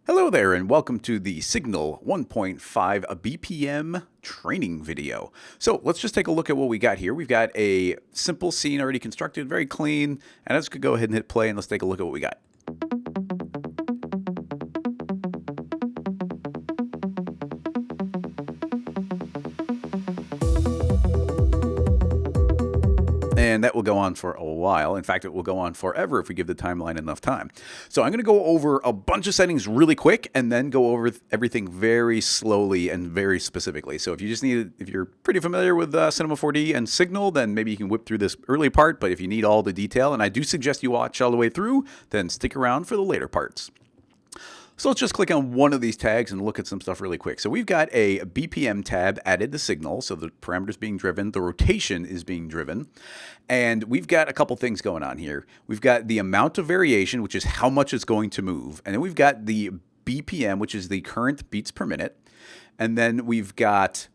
Hello there and welcome to the Signal 1.5 BPM training video. So let's just take a look at what we got here. We've got a simple scene already constructed, very clean, and let's go ahead and hit play and let's take a look at what we got. And that will go on for a while. In fact, it will go on forever if we give the timeline enough time. So I'm going to go over a bunch of settings really quick and then go over everything very slowly and very specifically. So if you're pretty familiar with Cinema 4D and Signal, then maybe you can whip through this early part. But if you need all the detail, and I do suggest you watch all the way through, then stick around for the later parts. So let's just click on one of these tags and look at some stuff really quick. So we've got a Bpm tab added to Signal, so the parameter's being driven, the rotation is being driven, and we've got a couple things going on here. We've got the amount of variation, which is how much it's going to move, and then we've got the BPM, which is the current beats per minute, and then we've got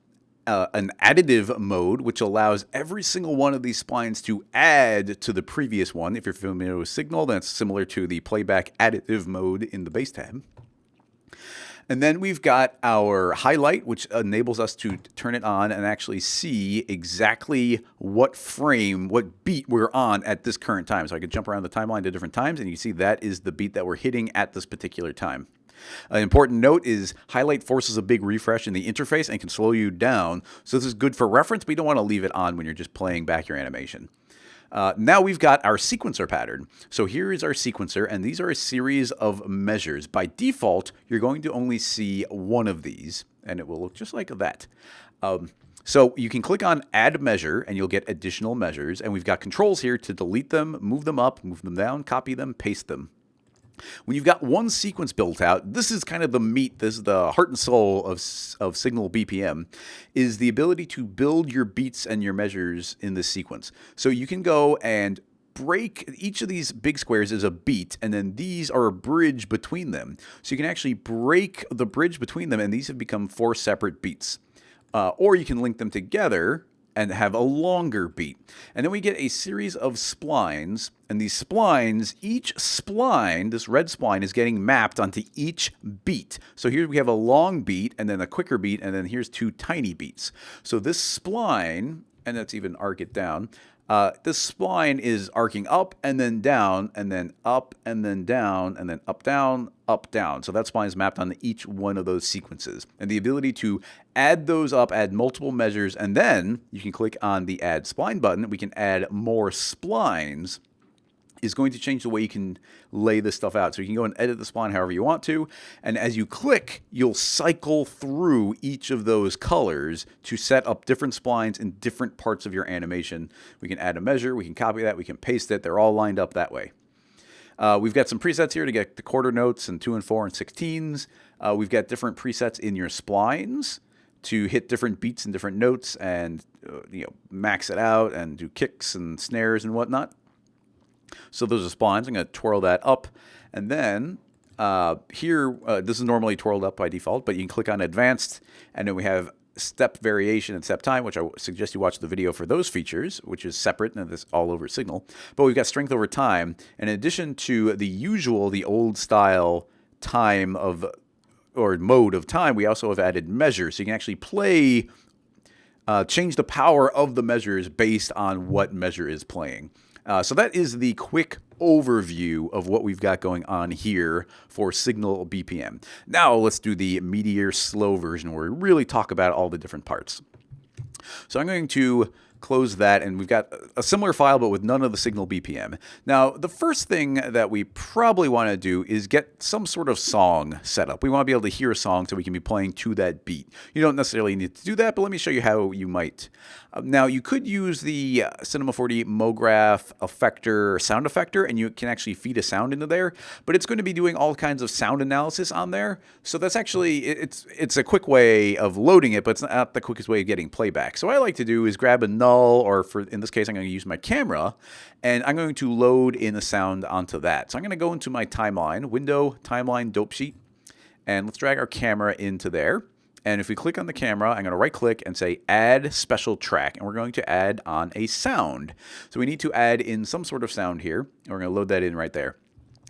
an additive mode, which allows every single one of these splines to add to the previous one. If you're familiar with Signal, then it's similar to the playback additive mode in the bass tab. And then we've got our highlight, which enables us to turn it on and actually see exactly what frame, what beat we're on at this current time. So I could jump around the timeline to different times, and you see that is the beat that we're hitting at this particular time. An important note is highlight forces a big refresh in the interface and can slow you down. So this is good for reference, but you don't want to leave it on when you're just playing back your animation. Now we've got our sequencer pattern. So here is our sequencer, and these are a series of measures. By default, you're going to only see one of these, and it will look just like that. So you can click on Add Measure, and you'll get additional measures. And we've got controls here to delete them, move them up, move them down, copy them, paste them. When you've got one sequence built out, this is kind of the meat, this is the heart and soul of Signal BPM, is the ability to build your beats and your measures in this sequence. So you can go and break each of these big squares is a beat, and then these are a bridge between them. So you can actually break the bridge between them, and these have become 4 separate beats. Or you can link them together and have a longer beat. And then we get a series of splines, and these splines, each spline, this red spline, is getting mapped onto each beat. So here we have a long beat, and then a quicker beat, and then here's 2 tiny beats. So this spline, and let's even arc it down, this spline is arcing up and then down, and then up and then down, and then up, down, up, down. So that spline is mapped on each one of those sequences. And the ability to add those up, add multiple measures, and then you can click on the Add Spline button. We can add more splines, is going to change the way you can lay this stuff out. So you can go and edit the spline however you want to. And as you click, you'll cycle through each of those colors to set up different splines in different parts of your animation. We can add a measure, we can copy that, we can paste it. They're all lined up that way. We've got some presets here to get the quarter notes and 2 and 4 and 16s. We've got different presets in your splines to hit different beats and different notes and max it out and do kicks and snares and whatnot. So those are splines. I'm going to twirl that up. And then here, this is normally twirled up by default, but you can click on Advanced, and then we have step variation and step time, which I suggest you watch the video for those features, which is separate, and it's all over Signal. But we've got strength over time. And in addition to the old style time or mode of time, we also have added measures. So you can actually play, change the power of the measures based on what measure is playing. So that is the quick overview of what we've got going on here for Signal BPM. Now let's do the meatier slow version where we really talk about all the different parts. So I'm going to close that, and we've got a similar file but with none of the Signal BPM. Now the first thing that we probably want to do is get some sort of song set up. We want to be able to hear a song so we can be playing to that beat. You don't necessarily need to do that, but let me show you how you might. Now you could use the Cinema 4D MoGraph effector, sound effector, and you can actually feed a sound into there, but it's going to be doing all kinds of sound analysis on there. So that's actually, it's a quick way of loading it, but it's not the quickest way of getting playback. So what I like to do is grab a null, or in this case, I'm going to use my camera, and I'm going to load in a sound onto that. So I'm going to go into my timeline, Window, Timeline, Dope Sheet, and let's drag our camera into there. And if we click on the camera, I'm going to right click and say Add Special Track, and we're going to add on a sound. So we need to add in some sort of sound here, and we're going to load that in right there.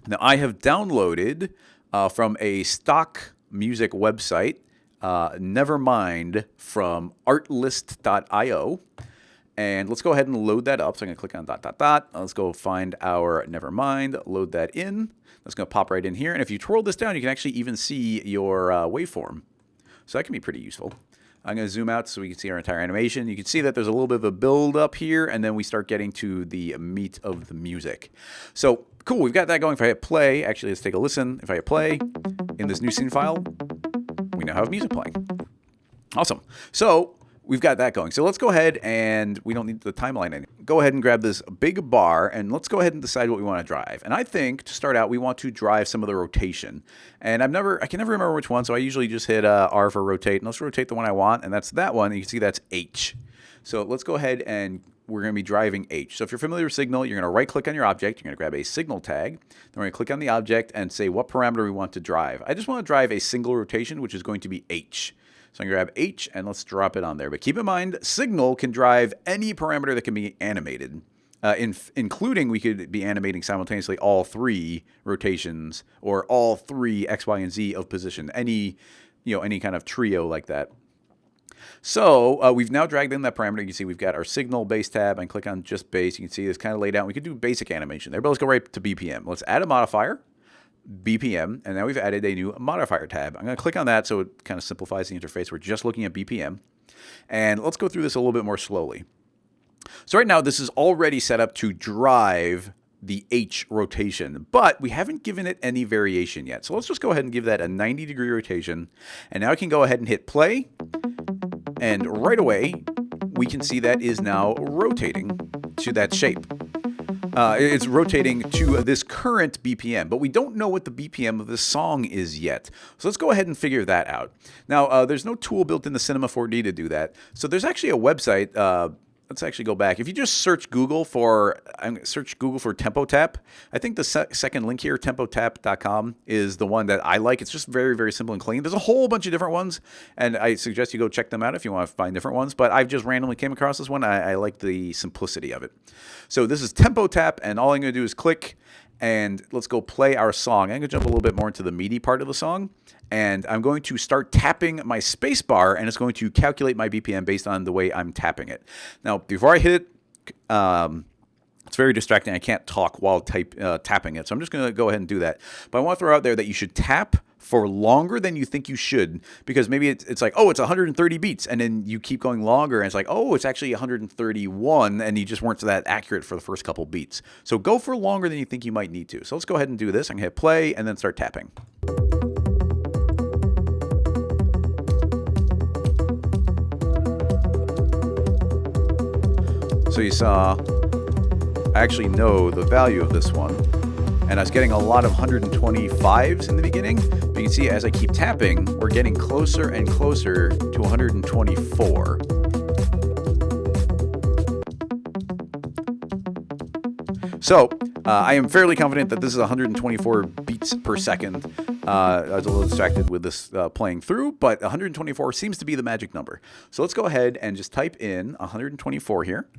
Now I have downloaded from a stock music website, Nevermind from artlist.io. And let's go ahead and load that up. So I'm going to click on ... Let's go find our Nevermind, load that in. That's going to pop right in here. And if you twirl this down, you can actually even see your waveform. So that can be pretty useful. I'm going to zoom out so we can see our entire animation. You can see that there's a little bit of a build up here, and then we start getting to the meat of the music. So cool, we've got that going. If I hit play, actually let's take a listen. If I hit play in this new scene file, we now have music playing. Awesome. So we've got that going. So let's go ahead, and we don't need the timeline anymore. Go ahead and grab this big bar, and let's go ahead and decide what we want to drive. And I think to start out, we want to drive some of the rotation. And I can never remember which one, so I usually just hit R for rotate. And let's rotate the one I want, and that's that one. And you can see that's H. So let's go ahead, and we're going to be driving H. So if you're familiar with Signal, you're going to right-click on your object. You're going to grab a Signal tag. Then we're going to click on the object and say what parameter we want to drive. I just want to drive a single rotation, which is going to be H. So I'm going to grab H, and let's drop it on there. But keep in mind, Signal can drive any parameter that can be animated, including we could be animating simultaneously all 3 rotations or all 3 X, Y, and Z of position, any kind of trio like that. So we've now dragged in that parameter. You can see we've got our Signal base tab, and click on just base. You can see it's kind of laid out. We could do basic animation there, but let's go right to BPM. Let's add a modifier. BPM, and now we've added a new modifier tab. I'm going to click on that so it kind of simplifies the interface. We're just looking at BPM. And let's go through this a little bit more slowly. So right now, this is already set up to drive the H rotation, but we haven't given it any variation yet. So let's just go ahead and give that a 90-degree rotation. And now I can go ahead and hit play. And right away, we can see that is now rotating to that shape. It's rotating to this current BPM, but we don't know what the BPM of this song is yet. So let's go ahead and figure that out. Now, there's no tool built in the Cinema 4D to do that. So there's actually a website. Let's actually go back. If you just search Google for Tempo Tap, I think the second link here, tempotap.com, is the one that I like. It's just very, very simple and clean. There's a whole bunch of different ones, and I suggest you go check them out if you want to find different ones. But I've just randomly came across this one. I like the simplicity of it. So this is Tempo Tap, and all I'm going to do is click, and let's go play our song. I'm going to jump a little bit more into the meaty part of the song, and I'm going to start tapping my space bar, and it's going to calculate my BPM based on the way I'm tapping it. Now, before I hit it, it's very distracting. I can't talk while tapping it, so I'm just going to go ahead and do that. But I want to throw out there that you should tap for longer than you think you should, because maybe it's like, oh, it's 130 beats, and then you keep going longer, and it's like, oh, it's actually 131, and you just weren't that accurate for the first couple beats. So go for longer than you think you might need to. So let's go ahead and do this. I'm going to hit play and then start tapping. So you saw, I actually know the value of this one, and I was getting a lot of 125s in the beginning, but you can see as I keep tapping, we're getting closer and closer to 124. So I am fairly confident that this is 124 beats per second. I was a little distracted with this playing through, but 124 seems to be the magic number. So let's go ahead and just type in 124 here.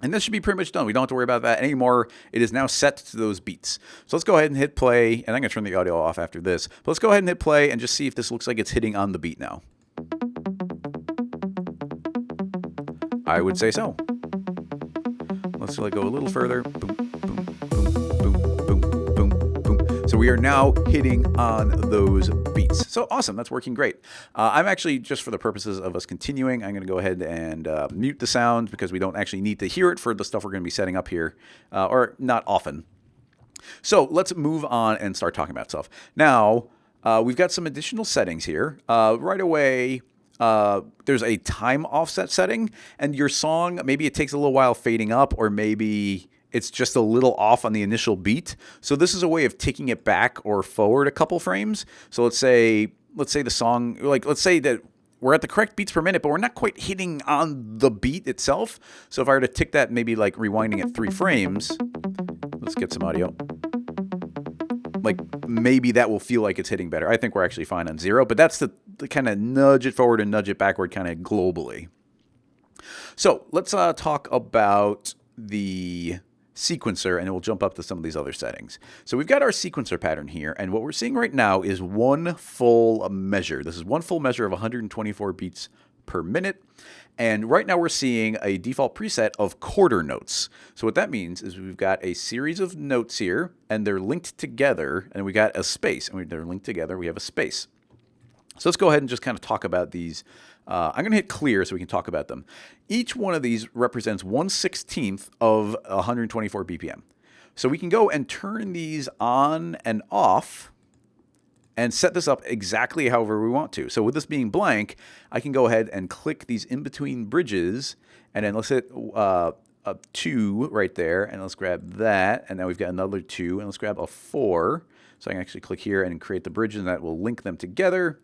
And this should be pretty much done. We don't have to worry about that anymore. It is now set to those beats. So let's go ahead and hit play. And I'm going to turn the audio off after this. But let's go ahead and hit play and just see if this looks like it's hitting on the beat now. I would say so. Let's go a little further. Boom, boom, boom, boom, boom, boom, boom. So we are now hitting on those beats. So awesome. That's working great. I'm actually, just for the purposes of us continuing, I'm going to go ahead and mute the sound because we don't actually need to hear it for the stuff we're going to be setting up here, or not often. So let's move on and start talking about stuff. Now, we've got some additional settings here. Right away, there's a time offset setting, and your song, maybe it takes a little while fading up, or maybe it's just a little off on the initial beat. So this is a way of taking it back or forward a couple frames. So let's say the song, let's say that we're at the correct beats per minute, but we're not quite hitting on the beat itself. So if I were to tick that, maybe like rewinding at 3 frames, let's get some audio. Like maybe that will feel like it's hitting better. I think we're actually fine on 0, but that's the kind of nudge it forward and nudge it backward kind of globally. So let's talk about the sequencer, and it will jump up to some of these other settings. So we've got our sequencer pattern here, and what we're seeing right now is one full measure. This is one full measure of 124 beats per minute. And right now we're seeing a default preset of quarter notes. So what that means is we've got a series of notes here, and they're linked together, and we got a space. And they're linked together, we have a space. So let's go ahead and just kind of talk about these. I'm going to hit clear so we can talk about them. Each one of these represents 1/16 of 124 BPM. So we can go and turn these on and off and set this up exactly however we want to. So with this being blank, I can go ahead and click these in-between bridges, and then let's hit a 2 right there, and let's grab that, and now we've got another 2, and let's grab a 4. So I can actually click here and create the bridges, and that will link them together.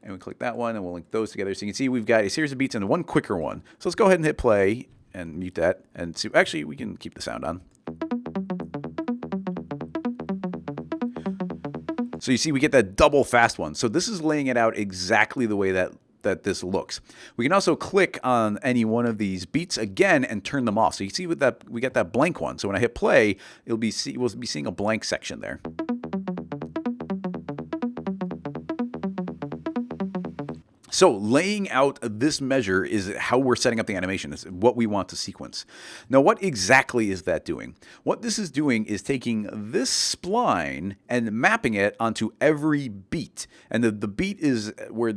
And we click that one, and we'll link those together. So you can see we've got a series of beats and one quicker one. So let's go ahead and hit play and mute that. And see, actually, we can keep the sound on. So you see we get that double fast one. So this is laying it out exactly the way that this looks. We can also click on any one of these beats again and turn them off. So you see with that, we got that blank one. So when I hit play, we'll be seeing a blank section there. So laying out this measure is how we're setting up the animation. It's what we want to sequence. Now, what exactly is that doing? What this is doing is taking this spline and mapping it onto every beat. And the beat is where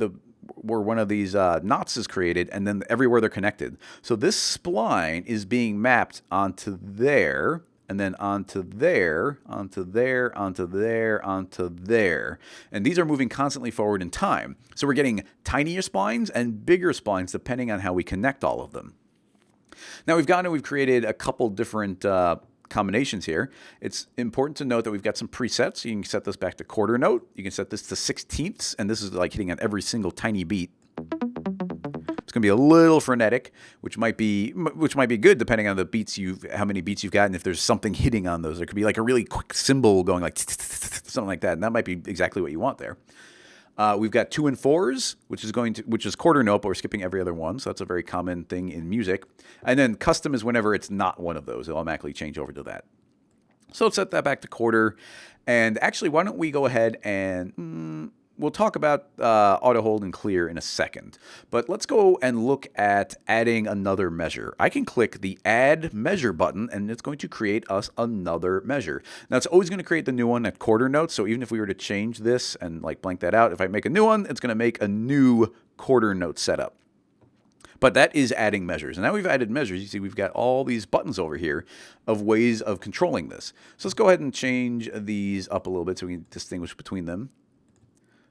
one of these knots is created, and then everywhere they're connected. So this spline is being mapped onto there, and then onto there, onto there, onto there, onto there. And these are moving constantly forward in time. So we're getting tinier splines and bigger splines depending on how we connect all of them. Now we've created a couple different combinations here. It's important to note that we've got some presets. You can set this back to quarter note. You can set this to 16ths, and this is like hitting on every single tiny beat. It's going to be a little frenetic, which might be good depending on the beats how many beats you've got, and if there's something hitting on those. There could be like a really quick cymbal going like something like that, and that might be exactly what you want there. We've got 2 and 4s, which is quarter note, but we're skipping every other one, so that's a very common thing in music. And then custom is whenever it's not one of those; it'll automatically change over to that. So let's set that back to quarter. And actually, why don't we go ahead and we'll talk about auto hold and clear in a second, but let's go and look at adding another measure. I can click the add measure button, and it's going to create us another measure. Now it's always going to create the new one at quarter notes. So even if we were to change this and like blank that out, if I make a new one, it's going to make a new quarter note setup. But that is adding measures. And now we've added measures. You see we've got all these buttons over here of ways of controlling this. So let's go ahead and change these up a little bit so we can distinguish between them.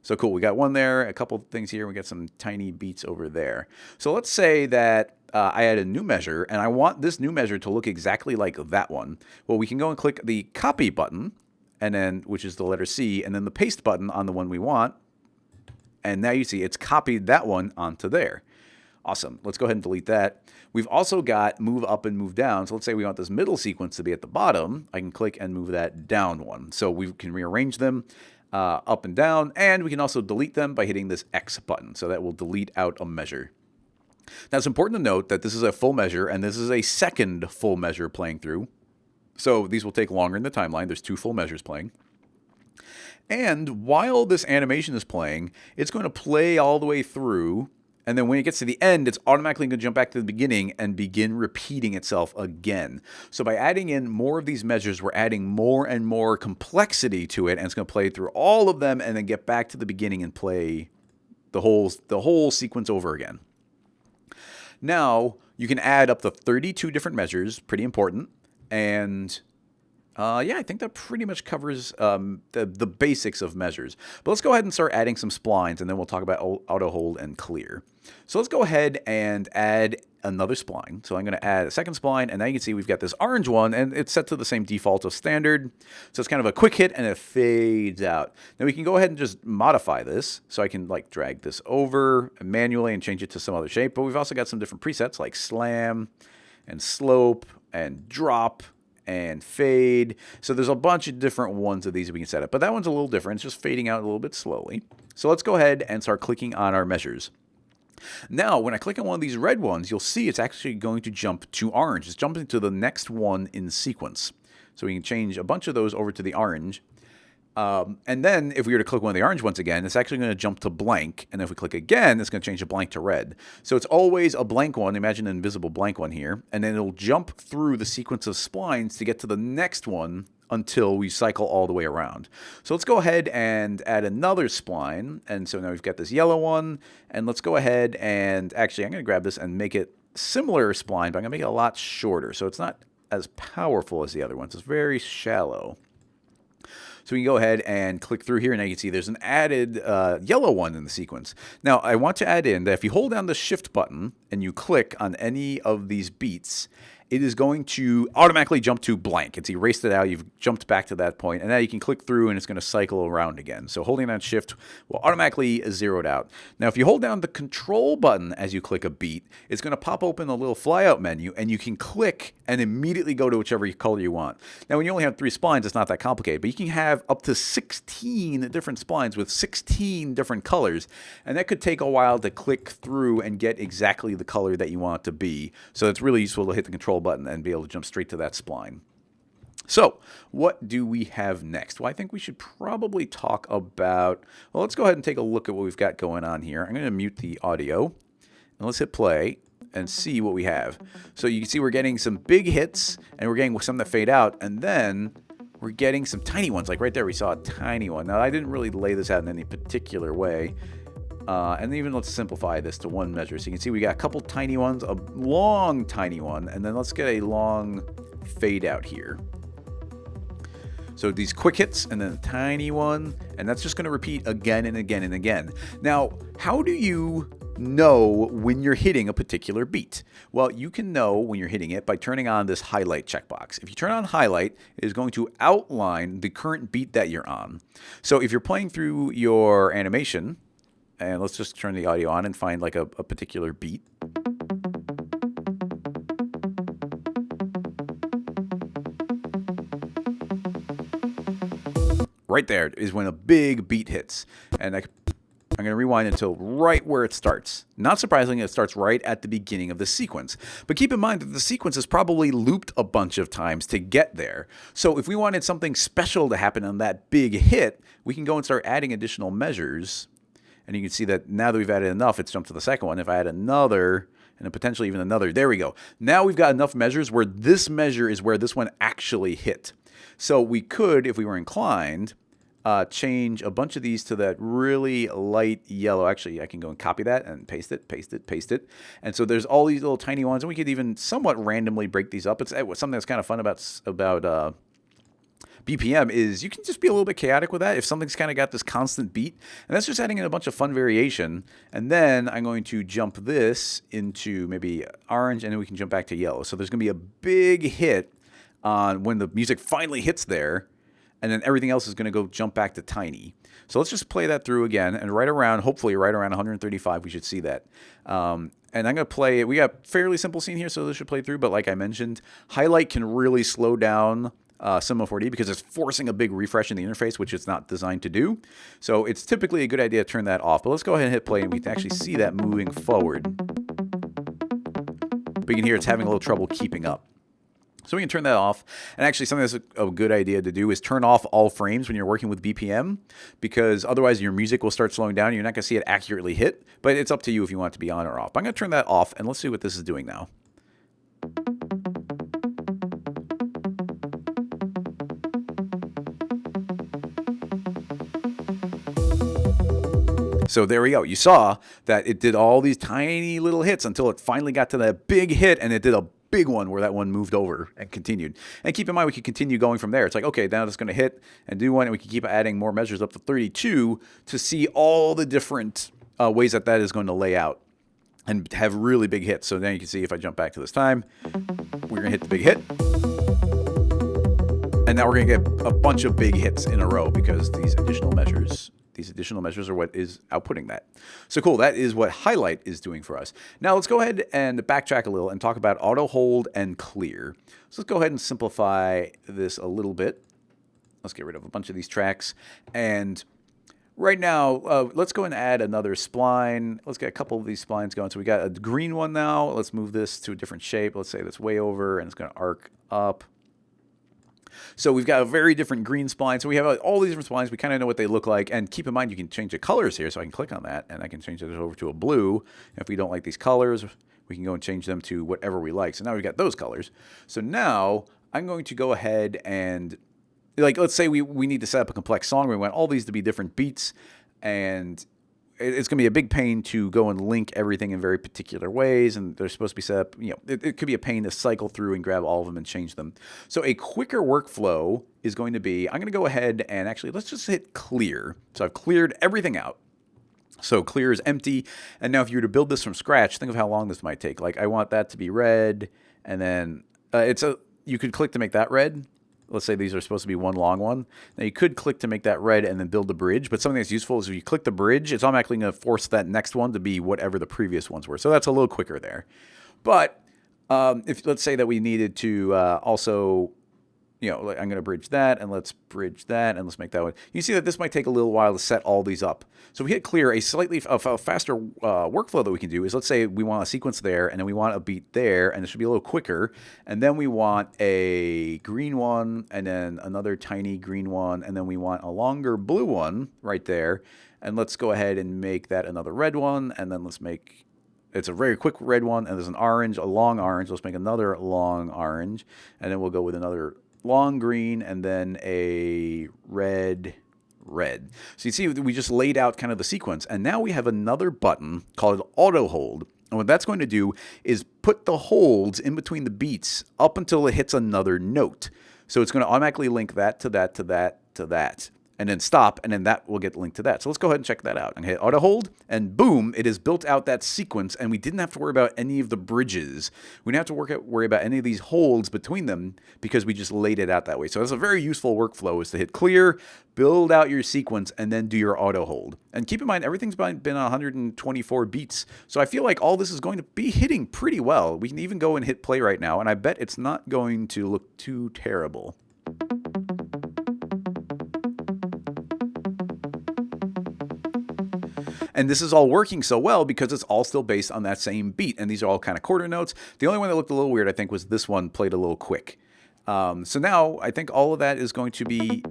So cool, we got one there, a couple things here, we got some tiny beats over there. So let's say that I add a new measure, and I want this new measure to look exactly like that one. Well, we can go and click the copy button, and then which is the letter C, and then the paste button on the one we want. And now you see it's copied that one onto there. Awesome. Let's go ahead and delete that. We've also got move up and move down. So let's say we want this middle sequence to be at the bottom. I can click and move that down one. So we can rearrange them up and down, and we can also delete them by hitting this X button. So that will delete out a measure. Now it's important to note that this is a full measure, and this is a second full measure playing through. So these will take longer in the timeline. There's 2 full measures playing. And while this animation is playing, it's going to play all the way through. And then when it gets to the end, it's automatically going to jump back to the beginning and begin repeating itself again. So by adding in more of these measures, we're adding more and more complexity to it, and it's going to play through all of them and then get back to the beginning and play the whole sequence over again. Now, you can add up to 32 different measures, pretty important, and yeah, I think that pretty much covers the basics of measures. But let's go ahead and start adding some splines, and then we'll talk about auto hold and clear. So let's go ahead and add another spline. So I'm going to add a second spline, and now you can see we've got this orange one, and it's set to the same default of standard. So it's kind of a quick hit, and it fades out. Now we can go ahead and just modify this. So I can like drag this over manually and change it to some other shape. But we've also got some different presets like slam and slope and drop and fade. So there's a bunch of different ones of these that we can set up. But that one's a little different. It's just fading out a little bit slowly. So let's go ahead and start clicking on our measures. Now, when I click on one of these red ones, you'll see it's actually going to jump to orange. It's jumping to the next one in sequence. So we can change a bunch of those over to the orange. And then if we were to click one of the orange ones again, it's actually going to jump to blank. And if we click again, it's going to change the blank to red. So it's always a blank one. Imagine an invisible blank one here. And then it'll jump through the sequence of splines to get to the next one until we cycle all the way around. So let's go ahead and add another spline. And so now we've got this yellow one. And let's go ahead and actually I'm going to grab this and make it similar spline, but I'm going to make it a lot shorter. So it's not as powerful as the other ones. It's very shallow. So we can go ahead and click through here, and now you can see there's an added yellow one in the sequence. Now, I want to add in that if you hold down the Shift button and you click on any of these beats, it is going to automatically jump to blank. It's erased it out. You've jumped back to that point, and now you can click through, and it's going to cycle around again. So holding down Shift will automatically zero it out. Now, if you hold down the Control button as you click a beat, it's going to pop open a little flyout menu, and you can click and immediately go to whichever color you want. Now, when you only have 3 splines, it's not that complicated, but you can have up to 16 different splines with 16 different colors, and that could take a while to click through and get exactly the color that you want it to be. So it's really useful to hit the Control button and be able to jump straight to that spline. So what do we have next? Well, I think we should probably talk about, well, let's go ahead and take a look at what we've got going on here. I'm going to mute the audio and let's hit play and see what we have. So you can see we're getting some big hits and we're getting some that fade out, and then we're getting some tiny ones. Like right there we saw a tiny one. Now I didn't really lay this out in any particular way. And even let's simplify this to one measure. So you can see we got a couple tiny ones, a long tiny one, and then let's get a long fade out here. So these quick hits and then a tiny one, and that's just going to repeat again and again and again. Now, how do you know when you're hitting a particular beat? Well, you can know when you're hitting it by turning on this highlight checkbox. If you turn on highlight, it is going to outline the current beat that you're on. So if you're playing through your animation, and let's just turn the audio on and find like a particular beat. Right there is when a big beat hits. And I'm going to rewind until right where it starts. Not surprisingly, it starts right at the beginning of the sequence. But keep in mind that the sequence is probably looped a bunch of times to get there. So if we wanted something special to happen on that big hit, we can go and start adding additional measures. And you can see that now that we've added enough, it's jumped to the second one. If I add another, and then potentially even another, there we go. Now we've got enough measures where this measure is where this one actually hit. So we could, if we were inclined, change a bunch of these to that really light yellow. Actually, I can go and copy that and paste it, paste it, paste it. And so there's all these little tiny ones, and we could even somewhat randomly break these up. It's something that's kind of fun about BPM is you can just be a little bit chaotic with that if something's kind of got this constant beat. And that's just adding in a bunch of fun variation. And then I'm going to jump this into maybe orange, and then we can jump back to yellow. So there's going to be a big hit on when the music finally hits there, and then everything else is going to go jump back to tiny. So let's just play that through again, and hopefully right around 135, we should see that. And I'm going to play it. We got fairly simple scene here, so this should play through. But like I mentioned, highlight can really slow down Cinema 4D because it's forcing a big refresh in the interface, which it's not designed to do. So it's typically a good idea to turn that off. But let's go ahead and hit play, and we can actually see that moving forward. But you can hear it's having a little trouble keeping up. So we can turn that off. And actually something that's a good idea to do is turn off all frames when you're working with BPM, because otherwise your music will start slowing down and you're not going to see it accurately hit. But it's up to you if you want it to be on or off. I'm going to turn that off, and let's see what this is doing now. So there we go. You saw that it did all these tiny little hits until it finally got to that big hit, and it did a big one where that one moved over and continued. And keep in mind, we can continue going from there. It's like, okay, now it's going to hit and do one, and we can keep adding more measures up to 32 to see all the different ways that that is going to lay out and have really big hits. So then you can see if I jump back to this time, we're going to hit the big hit. And now we're going to get a bunch of big hits in a row because these additional measures are what is outputting that. So cool, that is what highlight is doing for us. Now let's go ahead and backtrack a little and talk about auto hold and clear. So let's go ahead and simplify this a little bit. Let's get rid of a bunch of these tracks. And right now, let's go and add another spline. Let's get a couple of these splines going. So we got a green one now. Let's move this to a different shape. Let's say that's way over, and it's going to arc up. So we've got a very different green spline. So we have all these different splines. We kind of know what they look like. And keep in mind, you can change the colors here. So I can click on that, and I can change it over to a blue. And if we don't like these colors, we can go and change them to whatever we like. So now we've got those colors. So now I'm going to go ahead and, like, let's say we need to set up a complex song. We want all these to be different beats. And it's going to be a big pain to go and link everything in very particular ways, and they're supposed to be set up, you know, it could be a pain to cycle through and grab all of them and change them. So a quicker workflow is going to be, I'm going to go ahead and actually, let's just hit clear. So I've cleared everything out. So clear is empty. And now if you were to build this from scratch, think of how long this might take. Like I want that to be red, and then you could click to make that red. Let's say these are supposed to be one long one. Now you could click to make that red and then build the bridge, but something that's useful is if you click the bridge, it's automatically going to force that next one to be whatever the previous ones were. So that's a little quicker there. But if let's say that we needed to also, you know, like I'm going to bridge that, and let's bridge that, and let's make that one. You see that this might take a little while to set all these up. So if we hit clear, a slightly faster workflow that we can do is, let's say we want a sequence there, and then we want a beat there, and it should be a little quicker. And then we want a green one, and then another tiny green one, and then we want a longer blue one right there. And let's go ahead and make that another red one, and then let's make... It's a very quick red one, and there's an orange, a long orange. Let's make another long orange, and then we'll go with another long green, and then a red. So you see, we just laid out kind of the sequence, and now we have another button called auto hold. And what that's going to do is put the holds in between the beats up until it hits another note. So it's going to automatically link that to that to that to that, and then stop, and then that will get linked to that. So let's go ahead and check that out. I'm going to hit auto hold, and boom, it has built out that sequence, and we didn't have to worry about any of the bridges. We didn't have to worry about any of these holds between them because we just laid it out that way. So that's a very useful workflow, is to hit clear, build out your sequence, and then do your auto hold. And keep in mind, everything's been 124 beats. So I feel like all this is going to be hitting pretty well. We can even go and hit play right now, and I bet it's not going to look too terrible. And this is all working so well because it's all still based on that same beat. And these are all kind of quarter notes. The only one that looked a little weird, I think, was this one played a little quick. So now I think all of that is going to be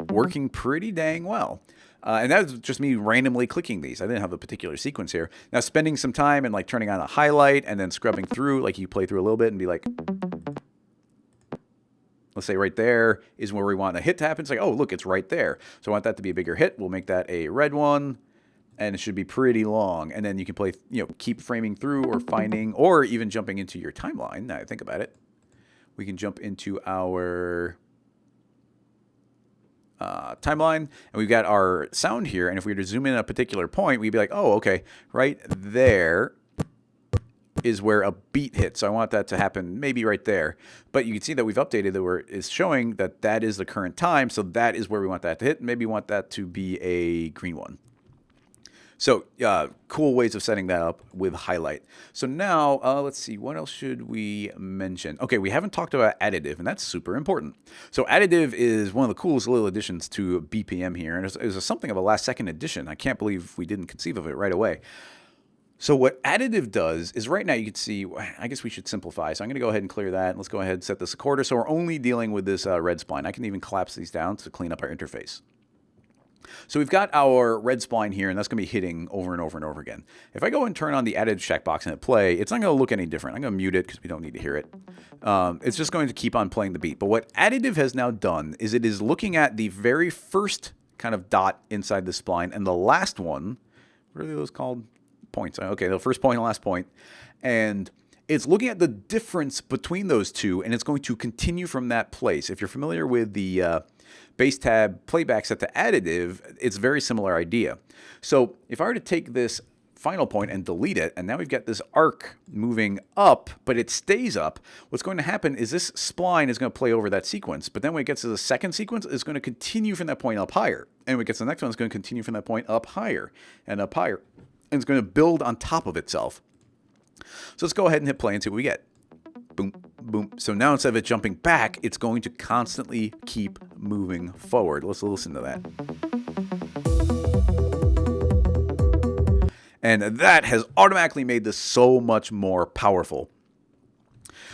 working pretty dang well. And that was just me randomly clicking these. I didn't have a particular sequence here. Now spending some time and like turning on a highlight and then scrubbing through, like you play through a little bit and be like... Let's say right there is where we want a hit to happen. It's like, oh, look, it's right there. So I want that to be a bigger hit. We'll make that a red one, and it should be pretty long. And then you can play, you know, keep framing through or finding, or even jumping into your timeline. Now I think about it. We can jump into our timeline, and we've got our sound here. And if we were to zoom in at a particular point, we'd be like, oh, okay, right there is where a beat hits. So I want that to happen maybe right there. But you can see that we've updated that where it's showing that that is the current time. So that is where we want that to hit. Maybe want that to be a green one. So cool ways of setting that up with highlight. So now let's see, what else should we mention? Okay, we haven't talked about additive, and that's super important. So additive is one of the coolest little additions to BPM here. And it was something of a last second addition. I can't believe we didn't conceive of it right away. So what additive does is right now you can see, I guess we should simplify. So I'm going to go ahead and clear that. And let's go ahead and set this a quarter. So we're only dealing with this red spline. I can even collapse these down to clean up our interface. So we've got our red spline here, and that's going to be hitting over and over and over again. If I go and turn on the additive checkbox and hit play, it's not going to look any different. I'm going to mute it because we don't need to hear it. It's just going to keep on playing the beat. But what additive has now done is it is looking at the very first kind of dot inside the spline and the last one. What are those called? Points. Okay, the first point and last point. And it's looking at the difference between those two, and it's going to continue from that place. If you're familiar with the Bass Tab playback set to additive, it's a very similar idea. So if I were to take this final point and delete it, and now we've got this arc moving up, but it stays up, what's going to happen is this spline is going to play over that sequence. But then when it gets to the second sequence, it's going to continue from that point up higher. And when it gets to the next one, it's going to continue from that point up higher and up higher. And it's going to build on top of itself. So let's go ahead and hit play and see what we get. Boom, boom. So now instead of it jumping back, it's going to constantly keep moving forward. Let's listen to that. And that has automatically made this so much more powerful.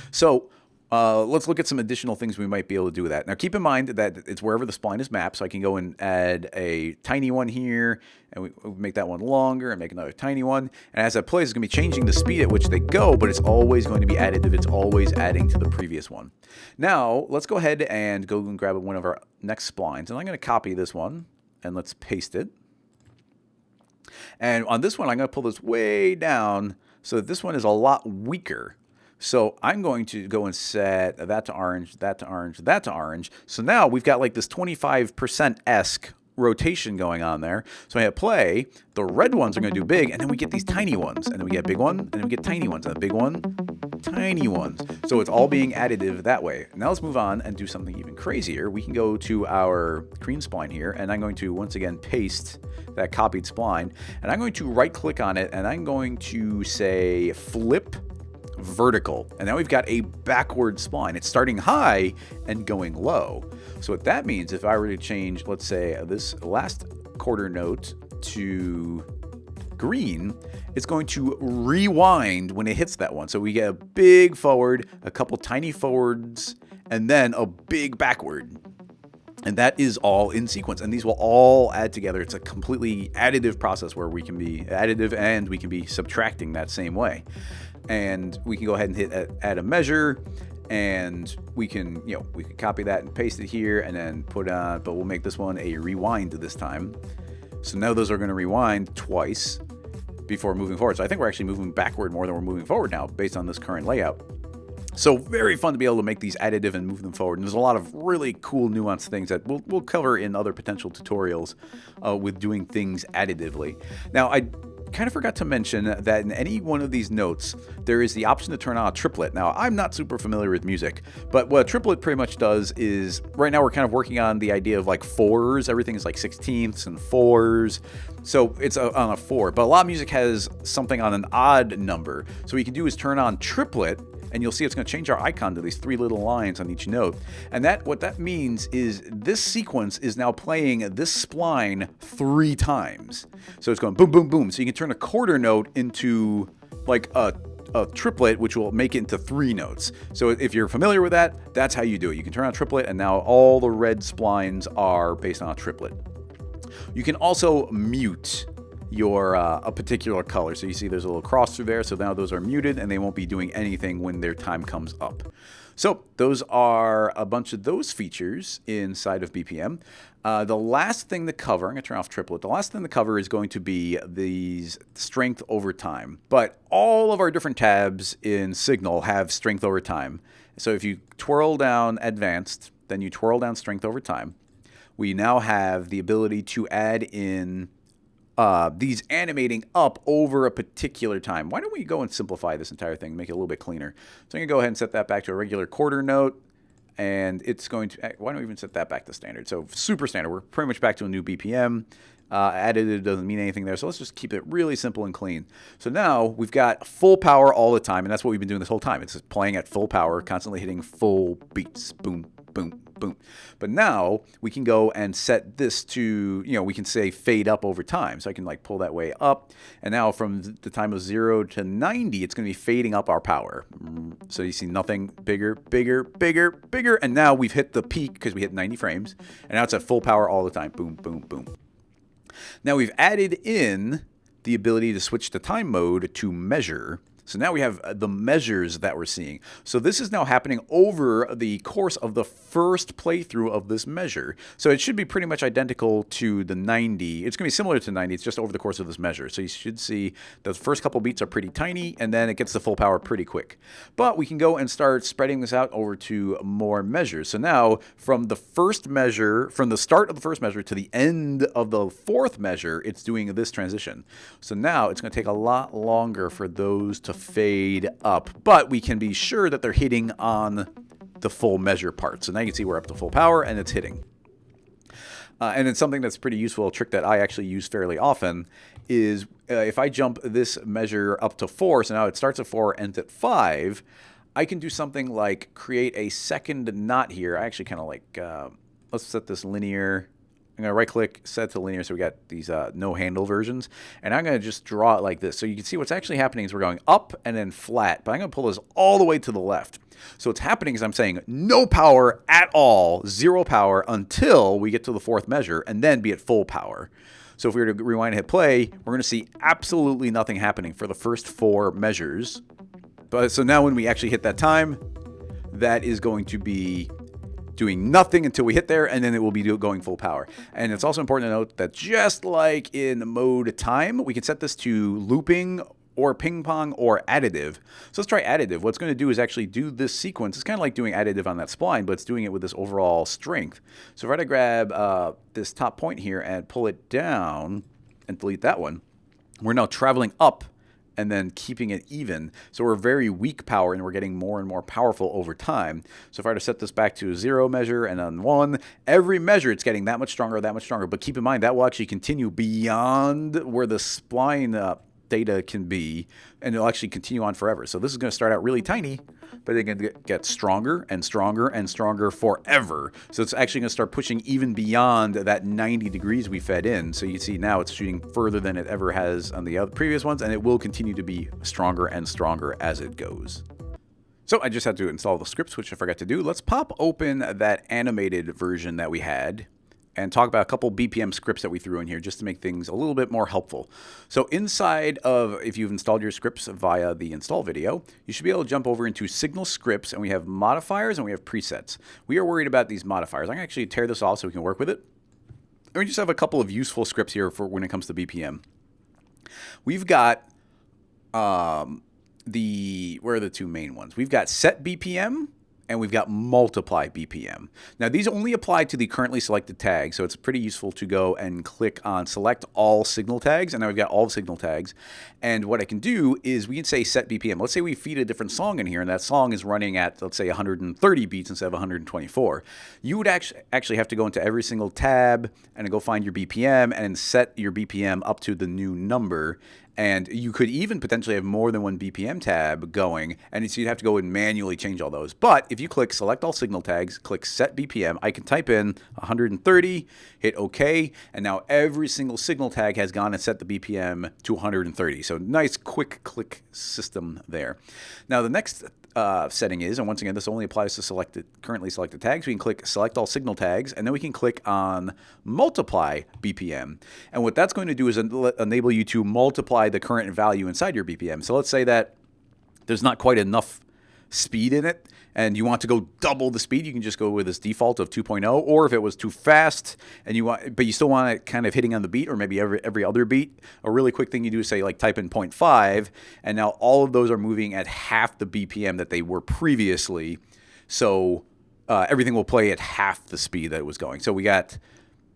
So let's look at some additional things we might be able to do with that. Now, keep in mind that it's wherever the spline is mapped, so I can go and add a tiny one here, and we make that one longer and make another tiny one. And as that plays, it's going to be changing the speed at which they go, but it's always going to be additive. It's always adding to the previous one. Now, let's go ahead and go and grab one of our next splines. And I'm going to copy this one, and let's paste it. And on this one, I'm going to pull this way down so that this one is a lot weaker. So I'm going to go and set that to orange, that to orange, that to orange. So now we've got like this 25%-esque rotation going on there. So I hit play, the red ones are going to do big, and then we get these tiny ones. And then we get big one, and then we get tiny ones. And a big one, tiny ones. So it's all being additive that way. Now let's move on and do something even crazier. We can go to our green spline here, and I'm going to once again paste that copied spline. And I'm going to right click on it, and I'm going to say flip vertical. And now we've got a backward spline. It's starting high and going low. So what that means, if I were to change, let's say, this last quarter note to green, it's going to rewind when it hits that one. So we get a big forward, a couple tiny forwards, and then a big backward. And that is all in sequence. And these will all add together. It's a completely additive process where we can be additive and we can be subtracting that same way. And we can go ahead and hit add a measure, and we can copy that and paste it here and then put on, but we'll make this one a rewind this time. So now those are going to rewind twice before moving forward. So I think we're actually moving backward more than we're moving forward now based on this current layout. So very fun to be able to make these additive and move them forward. And there's a lot of really cool nuanced things that we'll cover in other potential tutorials with doing things additively. Now, I kind of forgot to mention that in any one of these notes, there is the option to turn on a triplet. Now, I'm not super familiar with music, but what a triplet pretty much does is, right now we're kind of working on the idea of like fours. Everything is like sixteenths and fours. So it's on a four, but a lot of music has something on an odd number. So what you can do is turn on triplet, and you'll see it's going to change our icon to these three little lines on each note. And what that means is this sequence is now playing this spline 3 times. So it's going boom, boom, boom. So you can turn a quarter note into like a triplet, which will make it into 3 notes. So if you're familiar with that, that's how you do it. You can turn on triplet, and now all the red splines are based on a triplet. You can also mute your a particular color. So you see there's a little cross through there. So now those are muted and they won't be doing anything when their time comes up. So those are a bunch of those features inside of BPM. The last thing to cover, I'm going to turn off triplet. The last thing to cover is going to be these strength over time. But all of our different tabs in Signal have strength over time. So if you twirl down advanced, then you twirl down strength over time, we now have the ability to add in these animating up over a particular time. Why don't we go and simplify this entire thing, make it a little bit cleaner? So I'm going to go ahead and set that back to a regular quarter note, and it's going to, why don't we even set that back to standard? So super standard, we're pretty much back to a new BPM. Additive doesn't mean anything there, so let's just keep it really simple and clean. So now we've got full power all the time, and that's what we've been doing this whole time. It's just playing at full power, constantly hitting full beats, boom, boom, boom. But now we can go and set this to, we can say fade up over time. So I can like pull that way up. And now from the time of 0 to 90, it's going to be fading up our power. So you see nothing bigger, bigger, bigger, bigger. And now we've hit the peak because we hit 90 frames. And now it's at full power all the time. Boom, boom, boom. Now we've added in the ability to switch to time mode to measure. So now we have the measures that we're seeing. So this is now happening over the course of the first playthrough of this measure. So it should be pretty much identical to the 90. It's going to be similar to 90. It's just over the course of this measure. So you should see the first couple beats are pretty tiny, and then it gets to full power pretty quick. But we can go and start spreading this out over to more measures. So now from the first measure, from the start of the first measure to the end of the fourth measure, it's doing this transition. So now it's going to take a lot longer for those to fade up, but we can be sure that they're hitting on the full measure part. So now you can see we're up to full power and it's hitting. And then something that's pretty useful, a trick that I actually use fairly often, is if I jump this measure up to 4, so now it starts at 4, ends at 5, I can do something like create a second knot here. I actually kind of like, let's set this linear. I'm going to right click, set to linear, so we got these no handle versions. And I'm going to just draw it like this. So you can see what's actually happening is we're going up and then flat. But I'm going to pull this all the way to the left. So what's happening is I'm saying no power at all, 0 power until we get to the 4th measure, and then be at full power. So if we were to rewind and hit play, we're going to see absolutely nothing happening for the first 4 measures. But so now when we actually hit that time, that is going to be doing nothing until we hit there, and then it will be going full power. And it's also important to note that just like in mode time, we can set this to looping or ping pong or additive. So let's try additive. What it's going to do is actually do this sequence. It's kind of like doing additive on that spline, but it's doing it with this overall strength. So if I were to grab this top point here and pull it down and delete that one, we're now traveling up and then keeping it even. So we're very weak power, and we're getting more and more powerful over time. So if I were to set this back to a 0 measure and then 1, every measure it's getting that much stronger, that much stronger. But keep in mind, that will actually continue beyond where the spline data can be, and it'll actually continue on forever. So this is going to start out really tiny, but it's going to get stronger and stronger and stronger forever. So it's actually going to start pushing even beyond that 90 degrees we fed in. So you see now it's shooting further than it ever has on the other previous ones, and it will continue to be stronger and stronger as it goes. So I just had to install the scripts, which I forgot to do. Let's pop open that animated version that we had and talk about a couple BPM scripts that we threw in here just to make things a little bit more helpful. So inside of, if you've installed your scripts via the install video, you should be able to jump over into Signal Scripts, and we have modifiers and we have presets. We are worried about these modifiers. I'm going to actually tear this off so we can work with it. And we just have a couple of useful scripts here for when it comes to BPM. We've got where are the 2 main ones? We've got set BPM, and we've got multiply BPM. Now these only apply to the currently selected tags, so it's pretty useful to go and click on select all signal tags, and now we've got all the signal tags. And what I can do is we can say set BPM. Let's say we feed a different song in here, and that song is running at, let's say, 130 beats instead of 124. You would actually have to go into every single tab and go find your BPM and set your BPM up to the new number. And you could even potentially have more than one BPM tab going, and so you'd have to go and manually change all those. But if you click select all signal tags, click set BPM, I can type in 130, hit OK, and now every single signal tag has gone and set the BPM to 130. So nice quick click system there. Now the next setting is, and once again, this only applies to currently selected tags. We can click select all signal tags, and then we can click on multiply BPM. And what that's going to do is enable you to multiply the current value inside your BPM. So let's say that there's not quite enough speed in it, and you want to go double the speed, you can just go with this default of 2.0. Or if it was too fast and but you still want it kind of hitting on the beat, or maybe every other beat, a really quick thing you do is say like type in 0.5, and now all of those are moving at half the BPM that they were previously. So everything will play at half the speed that it was going. So we got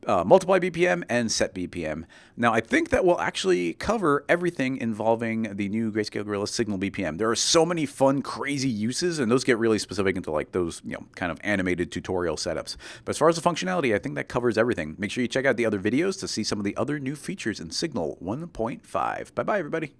multiply BPM and set BPM. Now I think that will actually cover everything involving the new Greyscalegorilla Signal BPM. There are so many fun, crazy uses, and those get really specific into like those, kind of animated tutorial setups. But as far as the functionality, I think that covers everything. Make sure you check out the other videos to see some of the other new features in Signal 1.5. Bye-bye, everybody.